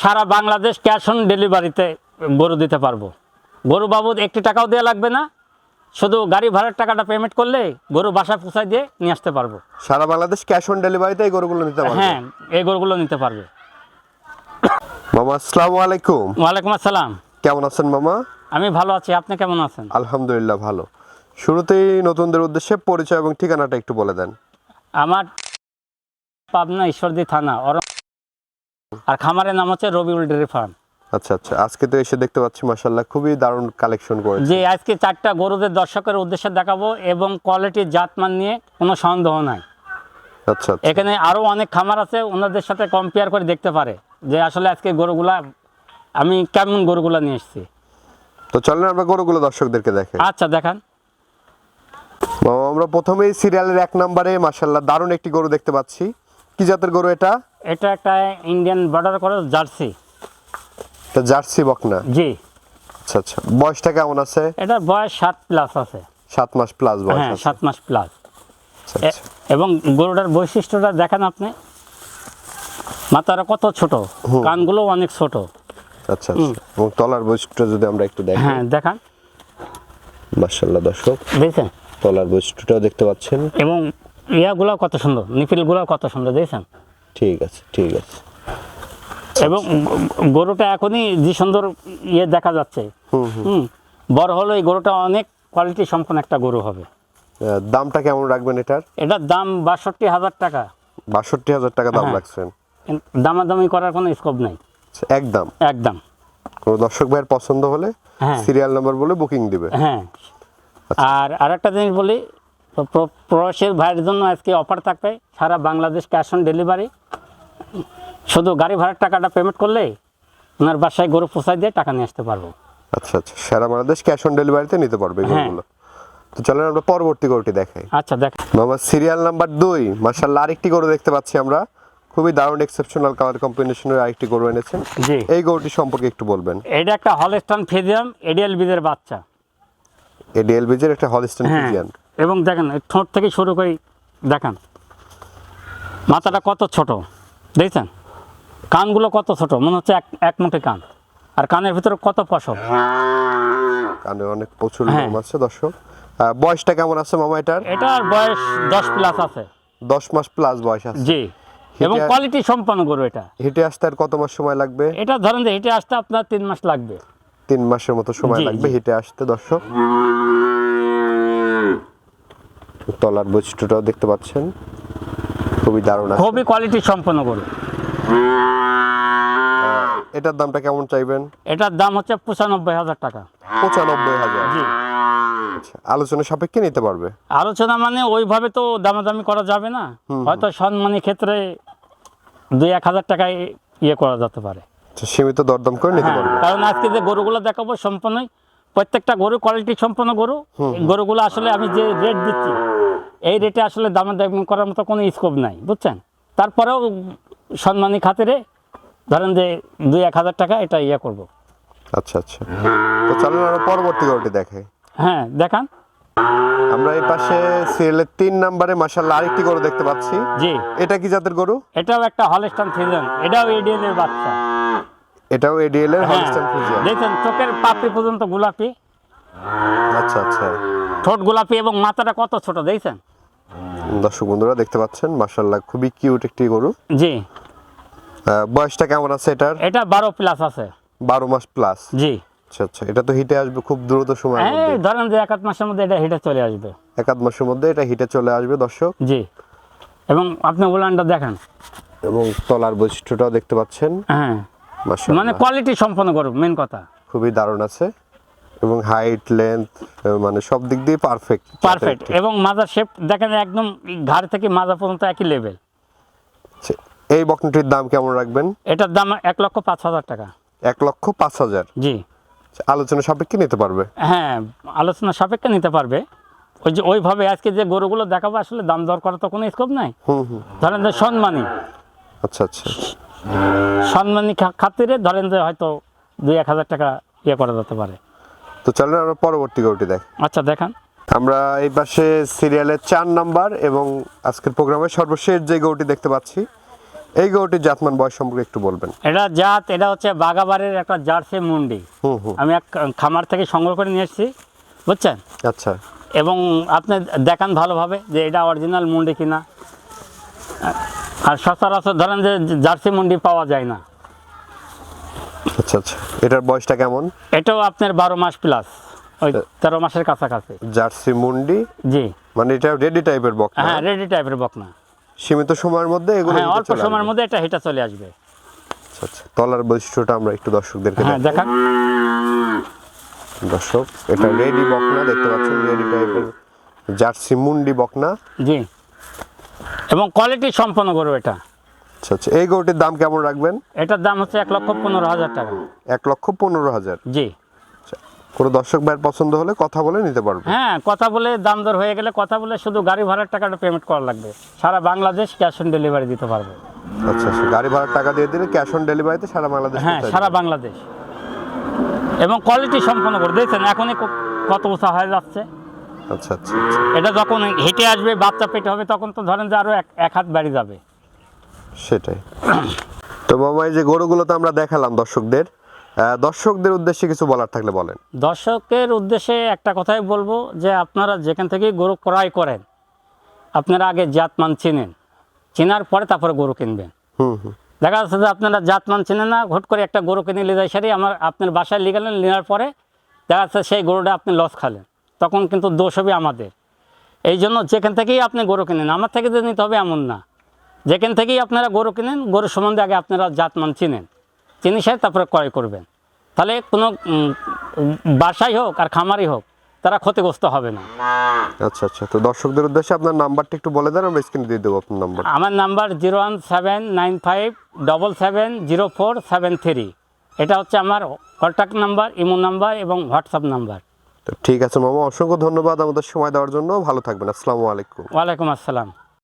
Sara Bangladesh cash on ডেলিভারিতে গরু দিতে পারবো। গরু বাবদ একটি টাকাও দেওয়া লাগবে না, শুধু গাড়ি ভাড়ার টাকাটা পেমেন্ট করলে গরু বাসায় পৌঁছায় দিয়ে নিয়ে আসতে পারবো। সারা বাংলাদেশ ক্যাশ অন ডেলিভারিতে এই গরুগুলো নিতে পারবে? হ্যাঁ, এই গরুগুলো নিতে পারবে। মামা আসসালামু আলাইকুম। ওয়ালাইকুম আসসালাম। কেমন আছেন মামা? আমি ভালো আছি, আপনি কেমন আছেন? আলহামদুলিল্লাহ ভালো। শুরুতেই নতুনদের উদ্দেশ্যে পরিচয় এবং ঠিকানাটা একটু বলে দেন। আমার পাবনা ঈশ্বরদী থানা আর খামারের নাম হচ্ছে রবিউল ডেয়ারি ফার্ম। আচ্ছা আচ্ছা, আজকে তো এসে দেখতে পাচ্ছি মাশাআল্লাহ খুবই দারুণ কালেকশন করেছে। যে আজকে 4টা গরুদের দর্শকের উদ্দেশ্যে দেখাবো এবং কোয়ালিটির জাতমান নিয়ে কোনো সন্দেহ নাই। আচ্ছা আচ্ছা, এখানে আরও অনেক খামার আছে, ওনাদের সাথে কম্পেয়ার করে দেখতে পারে যে আসলে আজকে গরুগুলা আমি কেমন গরুগুলা নিয়ে এসেছি। তো চলেন আমরা গরুগুলো দর্শকদেরকে দেখাই। আচ্ছা দেখান। মামা আমরা প্রথমেই সিরিয়ালের 1 নম্বরে মাশাআল্লাহ দারুণ একটি গরু দেখতে পাচ্ছি। কি জাতের গরু এটা? এটা একটা ইন্ডিয়ান বর্ডার ক্রস জার্সি। এটা জার্সি বকনা? জি। আচ্ছা আচ্ছা, বয়সটা কেমন আছে? এটা বয়স 7 প্লাস আছে। 7 মাস প্লাস বয়স হ্যাঁ, আছে। 7 মাস প্লাস। আচ্ছা আচ্ছা, এবং গরুটার বৈশিষ্ট্যটা দেখেন আপনি, মাথাটা কত ছোট, কানগুলো অনেক ছোট। আচ্ছা আচ্ছা, এবং তলার বৈশিষ্ট্য যদি আমরা একটু দেখি। হ্যাঁ দেখান। মাশাআল্লাহ দর্শক দেখছেন? তলার বৈশিষ্ট্যটাও দেখতে পাচ্ছেন। এবং ইয়াগুলো কত সুন্দর, নিপিলগুলো কত সুন্দর, দেখছেন? ঠিক আছে ঠিক আছে। এবং গরুটা এখনই যে সুন্দর ইয়ে দেখা যাচ্ছে, বড় হলো এই গরুটা অনেক কোয়ালিটি সম্পন্ন একটা গরু হবে। দামটা কেমন রাখবেন এটার? এটার দাম 62,000 টাকা। 62,000 টাকা দাম হ্যাঁ। রাখছেন? দামাদামি করার কোনো স্কোপ নাই, আচ্ছা, একদম একদম। কোনো দর্শক ভাইয়ের পছন্দ হলে হ্যাঁ। সিরিয়াল নাম্বার বলে বুকিং দিবে। হ্যাঁ। আর আরেকটা জিনিস বলি, প্রবাসীর ভাইয়ের জন্য আজকে অফার থাকবে, সারা বাংলাদেশ ক্যাশ অন ডেলিভারি, শুধু গাড়ি ভাড়ার টাকাটা পেমেন্ট করলে ওনার বাসায় গরু পৌঁছায় দিয়ে টাকা নিয়ে আসতে পারবো। আচ্ছা আচ্ছা, সারা বাংলাদেশ ক্যাশ অন ডেলিভারিতে নিতে পারবে এই হ্যাঁ। গরুগুলো। তো চলেন আমরা পরবর্তী গরুটি দেখাই। আচ্ছা দেখ। মামা সিরিয়াল নাম্বার 2 মাশাআল্লাহ আরেকটি গরু দেখতে পাচ্ছি আমরা, খুবই দারুণ এক্সেপশনাল কালার কম্বিনেশনের আরেকটি গরু এনেছেন। জি। এই গরুটি সম্পর্কে একটু বলবেন। এটা একটা হলস্টাইন ফ্রিজিয়ান এডিএল বীজের বাচ্চা। এডিএল বিজের একটা হলস্টাইন হ্যাঁ। ফ্রিজিয়ান। এবং দেখেন এই ঠোঁট থেকে শুরু করে দেখান, মাথাটা কত ছোট, দেখছেন? কানগুলো কত ছোট, মনে হচ্ছে এক মুঠে কান, আর কানের ভিতরে কত পশম। কানে অনেক প্রচুর হ্যাঁ। লোম আছে দর্শক। বয়সটা কেমন আছে মামা এটার? এটার বয়স 10 প্লাস আছে। 10 মাস প্লাস বয়স আছে। জি। এবং কোয়ালিটি সম্পন্ন গরু এটা। হেঁটে আসতে আর কত মাস সময় লাগবে? এটা ধরেন যে হেঁটে আসতে আপনার 3 মাস লাগবে। 3 মাসের মতো সময় জি, লাগবে জি। হেঁটে আসতে দর্শক। তলার বৈশিষ্ট্যটাও দেখতে পাচ্ছেন, খুবই দারুণ আছে। খুবই কোয়ালিটি সম্পন্ন গরু। এটার দামটা কেমন চাইবেন? এটার দাম হচ্ছে 95,000 টাকা। 95,000? জি। আচ্ছা, আলোচনা সাপেক্ষে নিতে পারবে? আলোচনা মানে ওইভাবে তো দামাদামি করা যাবে না, হয়তো সম্মানী ক্ষেত্রে 2-1 হাজার টাকায় ইয়ে করা যেতে পারে। আচ্ছা, সীমিত দরদাম করে নিতে হ্যাঁ, পারবে? কারণ আজকে যে গরুগুলো দেখাবো সম্পূর্ণই প্রত্যেকটা গরু কোয়ালিটি সম্পন্ন গরু। এই গরুগুলো আসলে আমি যে রেট দিচ্ছি এই রেটে আসলে দামাদামি করার মতো কোনো স্কোপ নাই, বুঝছেন? তারপরেও সম্মানী খাতিরে ধরেন যে 2-1 হাজার টাকা এটা ইয়ে করবো। আচ্ছা আচ্ছা, তো চলুন আমরা পরবর্তী গরুটি দেখাই। হ্যাঁ দেখান। আমরা এই পাশে সিরিয়ালের 3 নম্বরে মাশাআল্লাহ আরেকটি গরু দেখতে পাচ্ছি। জি। এটা কি জাতের গরু? এটাও একটা হলস্টাইন ফ্রিজিয়ান, এটাও এডিএল এর বাচ্চা। এটাও এডিএল এর হ্যাঁ, হলস্টাইন ফ্রিজিয়ান। দেখছেন চোখের পাপড়ি পর্যন্ত গোলাপি, আচ্ছা আচ্ছা, ঠোঁট গোলাপি এবং মাথাটা কত ছোট, দেখছেন? দর্শক বন্ধুরা দেখতে পাচ্ছেন মাশাআল্লাহ খুবই কিউট একটি গরু। জি। বয়সটা কেমন আছে এটার? এটা 12 প্লাস আছে। 12 মাস প্লাস? জি। আচ্ছা আচ্ছা, এটা তো হিটে আসবে খুব দ্রুত সময়ের হ্যাঁ, মধ্যে। ধরেন যে 1-1 মাসের মধ্যে এটা হিটে চলে আসবে। 1-1 মাসের মধ্যে এটা হিটে চলে আসবে দর্শক। জি। এবং আপনি উলানটা দেখেন। এবং তলার বৈশিষ্ট্যটাও দেখতে পাচ্ছেন। হ্যাঁ, মাশাআল্লাহ মানে কোয়ালিটি সম্পন্ন গরু, মেন কথা। খুবই দারুণ আছে এবং হাইট লেন্থ মানে সব দিক দিয়ে পারফেক্ট পারফেক্ট। এবং মাজার শেপ দেখেন একদম ঘাড় থেকে মাজা পর্যন্ত একই লেভেল। এই বকনাটির দাম কেমন রাখবেন? এটার দাম 1,05,000 টাকা। 1,05,000? জি। আলোচনা সাপেক্ষে নিতে পারবে? হ্যাঁ, আলোচনা সাপেক্ষে নিতে পারবে। ওই যে ওইভাবে আজকে যে গরুগুলো দেখাবো আসলে দাম দর করার তো কোনো স্কোপ নাই। ধরেন যে সম্মানী, আচ্ছা আচ্ছা, সম্মানী খাতিরে ধরেন যে হয়তো 2-1 হাজার টাকা ইয়ে করা যেতে পারে। তো চলেন আমরা পরবর্তী গরুটি দেখ। আচ্ছা দেখান। আমরা এই পাশে সিরিয়ালের 4 নাম্বার এবং আজকের প্রোগ্রামের সর্বশেষ যে গরুটি দেখতে পাচ্ছি এই গরুটির জাতমান বয়স সম্পর্কে একটু বলবেন। এটা জাত, এটা হচ্ছে বাগাবাড়ির একটা জার্সি মুন্ডি। হুম। আমি এক খামার থেকে সংগ্রহ করে নিয়ে এসেছি, বুঝছেন। আচ্ছা এবং আপনি দেখান ভালোভাবে যে এটা অরিজিনাল মুন্ডি কিনা। আর সচরাচর ধরেন যে জার্সি মুন্ডি পাওয়া যায় না। আচ্ছা আচ্ছা, এটার বয়সটা কেমন? এটাও আপনার 12 মাস প্লাস, ওই 13 মাসের কাছাকাছি। জার্সি মুন্ডি, জি মানে এটা রেডি টাইপের বকনা। হ্যাঁ, রেডি টাইপের বকনা। সীমিত সময়ের মধ্যে এগুলো হ্যাঁ, হিটে অল্প চলে সময়ের আসবে। মধ্যে এটা হেঁটে চলে আসবে। আচ্ছা আচ্ছা, তলার বৈশিষ্ট্যটা আমরা একটু দর্শকদেরকে হ্যাঁ, দেখাই। দেখান। দর্শক, এটা রেডি বকনা দেখতে পাচ্ছেন, রেডি টাইপের জার্সি মুন্ডি বকনা। জি, এবং কোয়ালিটি সম্পন্ন গরু এটা। আচ্ছা আচ্ছা, এই গরুটির দাম কেমন রাখবেন? এটার দাম হচ্ছে 1,15,000 টাকা। 1,15,000। জি কোনো দর্শক ভাইয়ের পছন্দ হলে কথা বলে নিতে পারবে। হ্যাঁ, কথা বলে দাম দর হয়ে গেলে কথা বলে শুধু গাড়ি ভাড়ার টাকাটা পেমেন্ট করা লাগবে। সারা বাংলাদেশ ক্যাশ অন ডেলিভারি দিতে পারবে। আচ্ছা আচ্ছা, গাড়ি ভাড়ার টাকা দিয়ে দিলে ক্যাশ অন ডেলিভারিতে সারা বাংলাদেশ। হ্যাঁ, সারা বাংলাদেশ। এবং কোয়ালিটি সম্পন্ন করে দেখছেন এখনই কত উঁচা হয়ে যাচ্ছে। আচ্ছা আচ্ছা আচ্ছা, এটা যখন হেঁটে আসবে, বাচ্চা পেটে হবে, তখন তো ধরেন যে আরো এক হাত বাড়ি যাবে। সেটাই। তো মামা, এই যে গরুগুলো তো আমরা দেখালাম দর্শকদের, দর্শকদের উদ্দেশ্যে কিছু বলার থাকলে বলেন। দর্শকের উদ্দেশ্যে একটা কথাই বলবো যে আপনারা যেখান থেকে গরু ক্রয় করেন, আপনারা আগে জাতমান চিনেন, চেনার পরে তারপরে গরু কিনবেন। হুম। দেখা যাচ্ছে যে আপনারা জাতমান চেনেন না, হুট করে একটা গরু কিনে নিয়ে যায়, সারি আপনার বাসায় নিয়ে গেলেন, নেওয়ার পরে দেখা যাচ্ছে সেই গরুটা আপনি লস খালেন, তখন কিন্তু দোষ হবে আমাদের। এই জন্য যেখান থেকেই আপনি গরু কিনেন, আমার থেকে যে নিতে হবে এমন না, যেখান থেকেই আপনারা গরু কিনেন, গরু সম্বন্ধে আগে আপনারা জাতমান চিনেন, চিনি সাথে তারপরে ক্রয় করবেন। তাহলে কোনো বাসাই হোক আর খামারই হোক, তারা ক্ষতিগ্রস্ত হবে না। আচ্ছা আচ্ছা, তো দর্শকদের উদ্দেশ্যে আপনার নাম্বারটা একটু বলে দেন, আমরা স্ক্রিনে দিয়ে দেবো আপনার নাম্বার। আমার নাম্বার 01795770473। এটা হচ্ছে আমার কন্ট্যাক্ট নাম্বার, ইমো নাম্বার এবং হোয়াটসঅ্যাপ নাম্বার। তো ঠিক আছে মামা, অসংখ্য ধন্যবাদ আমাদের সময় দেওয়ার জন্য। ভালো থাকবেন। আসসালামু আলাইকুম। ওয়ালাইকুম আসসালাম।